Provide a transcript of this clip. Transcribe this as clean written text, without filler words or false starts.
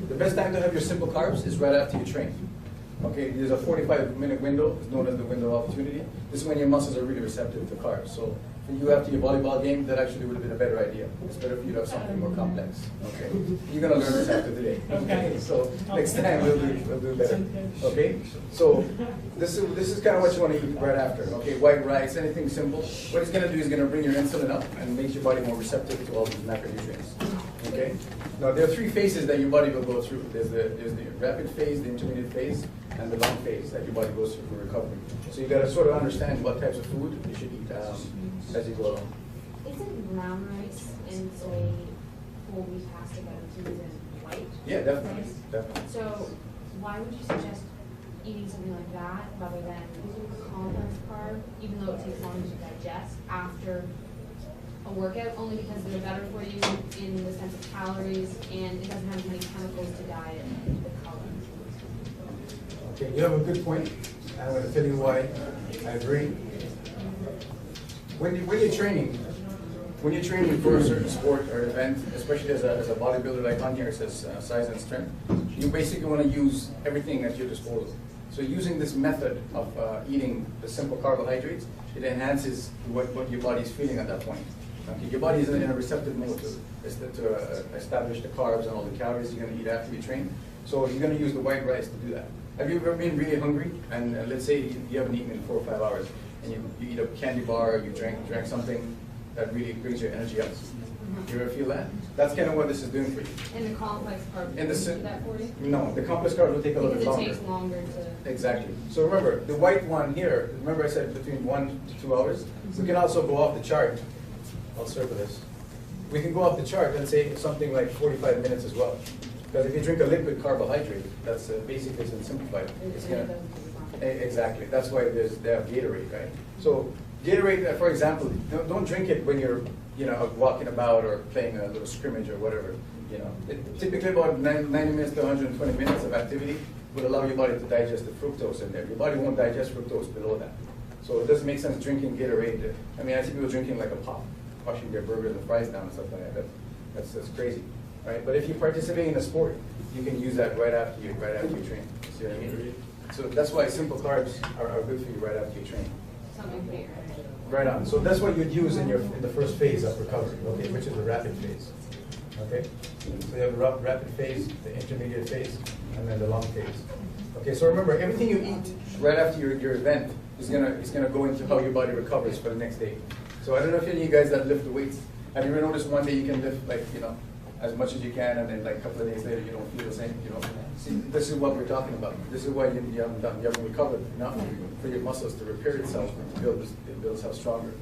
The best time to have your simple carbs is right after you train. Okay, there's a 45-minute window, it's known as the window of opportunity. This is when your muscles are really receptive to carbs. So for you after your volleyball game, that actually would have been a better idea. It's better for you to have something more complex. Okay, you're gonna learn this after today. Okay, so next time we'll do better. Okay, so this is kind of what you want to eat right after. Okay, white rice, anything simple. What it's gonna do is gonna bring your insulin up and make your body more receptive to all these macronutrients. Okay. Now there are three phases that your body will go through. There's the rapid phase, the intermediate phase, and the long phase that your body goes through for recovery. So you got to sort of understand what types of food you should eat as you go along. Isn't brown rice and soy whole wheat pasta better to use than white? Yeah, definitely, rice? definitely. So why would you suggest eating something like that rather than complex carb, even though it takes longer to digest after a workout? Only because they're better for you in the sense of calories, and it doesn't have as many chemicals to diet the color. Okay, you have a good point. I'm going to tell you why I agree. When you're training for a certain sport or event, especially as a bodybuilder like on here, it says size and strength, you basically want to use everything at your disposal. So using this method of eating the simple carbohydrates, it enhances what your body's feeling at that point. Okay, your body is in a receptive mode to establish the carbs and all the calories you're going to eat after you train. So you're going to use the white rice to do that. Have you ever been really hungry and let's say you haven't eaten in 4 or 5 hours and you eat a candy bar or you drank something that really brings your energy up? You ever feel that? That's kind of what this is doing for you. And the complex carb And will do that for you? No, the complex carbs will take a little bit Because longer. it takes longer to... Exactly. So remember, the white one here, remember I said between 1 to 2 hours? We can also go off the chart. I'll circle this. We can go off the chart and say something like 45 minutes as well. Because if you drink a liquid carbohydrate, that's basically simplified. It's gonna, exactly. That's why they have Gatorade, right? So Gatorade, for example, don't drink it when you're walking about or playing a little scrimmage or whatever. Typically about 90 minutes to 120 minutes of activity would allow your body to digest the fructose in there. Your body won't digest fructose below that. So it doesn't make sense drinking Gatorade. I mean, I see people drinking like a pop, washing their burgers and fries down and stuff like that. That's crazy, right? But if you participate in a sport, you can use that right after you train. See what I mean? So that's why simple carbs are good for you right after you train. Something for your energy. Right on. So that's what you'd use in the first phase of recovery, okay, which is the rapid phase. Okay? So you have the rapid phase, the intermediate phase, and then the long phase. Okay, so remember, everything you eat right after your event is gonna go into how your body recovers for the next day. So I don't know if any of you guys that lift the weights, have you ever noticed one day you can lift like, as much as you can, and then like a couple of days later you don't feel the same, See, this is what we're talking about. This is why you haven't recovered enough for your muscles to repair itself, to build itself stronger.